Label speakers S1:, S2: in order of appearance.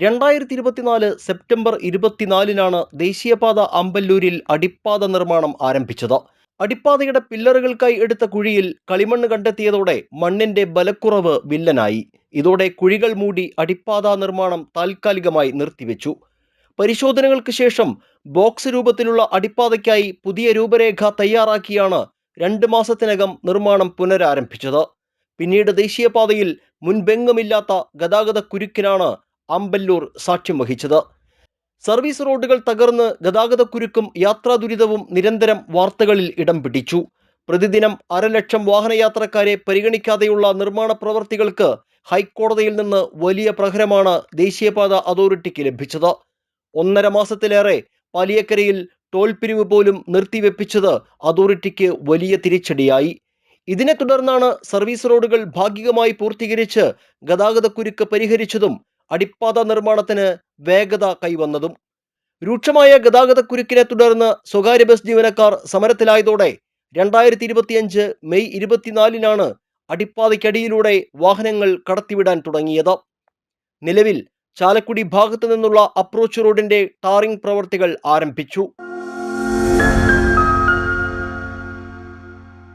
S1: 2024 September 24-നാണ് ദേശീയപാത അമ്പല്ലൂരിൽ അടിപ്പാത നിർമ്മാണം ആരംഭിച്ചത്. അടിപ്പാതയുടെ പില്ലറുകൾക്കായി എടുത്ത കുഴിയിൽ കളിമണ്ണ് കണ്ടെത്തിയതോടെ മണ്ണിന്റെ ബലക്കുറവ് വില്ലനായി. ഇതോടെ കുഴികൾ മൂടി അടിപ്പാത നിർമ്മാണം താൽക്കാലികമായി നിർത്തിവെച്ചു. പരിശോധനകൾക്ക് ശേഷം ബോക്സ് രൂപത്തിലുള്ള അടിപ്പാതയ്ക്കായി പുതിയ രൂപരേഖ തയ്യാറാക്കിയാണ് 2 മാസത്തിനകം നിർമ്മാണം പുനരാരംഭിച്ചത്. പിന്നീട് ദേശീയപാതയിൽ മുൻപെങ്ങുമില്ലാത്ത ഗതാഗത കുരുക്കിനാണ് അമ്പല്ലൂർ സാക്ഷ്യം വഹിച്ചത്. സർവീസ് റോഡുകൾ തകർന്ന് ഗതാഗതക്കുരുക്കും യാത്രാ ദുരിതവും നിരന്തരം വാർത്തകളിൽ ഇടം പിടിച്ചു. പ്രതിദിനം 1,50,000 വാഹനയാത്രക്കാരെ പരിഗണിക്കാതെയുള്ള നിർമ്മാണ പ്രവർത്തികൾക്ക് ഹൈക്കോടതിയിൽ നിന്ന് വലിയ പ്രഹരമാണ് ദേശീയപാത അതോറിറ്റിക്ക് ലഭിച്ചത്. 1.5 മാസത്തിലേറെ പാലിയക്കരയിൽ ടോൾ പിരിവ് പോലും നിർത്തിവെപ്പിച്ചത് അതോറിറ്റിക്ക് വലിയ തിരിച്ചടിയായി. ഇതിനെ തുടർന്നാണ് സർവീസ് റോഡുകൾ ഭാഗികമായി പൂർത്തീകരിച്ച് ഗതാഗതക്കുരുക്ക് പരിഹരിച്ചതും അടിപ്പാത നിർമ്മാണത്തിന് വേഗത കൈവന്നതും. രൂക്ഷമായ ഗതാഗതക്കുരുക്കിനെ തുടർന്ന് സ്വകാര്യ ബസ് ജീവനക്കാർ സമരത്തിലായതോടെ 2025 മെയ് 24-നാണ് അടിപ്പാതയ്ക്കടിയിലൂടെ വാഹനങ്ങൾ കടത്തിവിടാൻ തുടങ്ങിയത്. നിലവിൽ ചാലക്കുടി ഭാഗത്തു നിന്നുള്ള അപ്രോച്ച് റോഡിന്റെ ടാറിംഗ് പ്രവർത്തികൾ ആരംഭിച്ചു.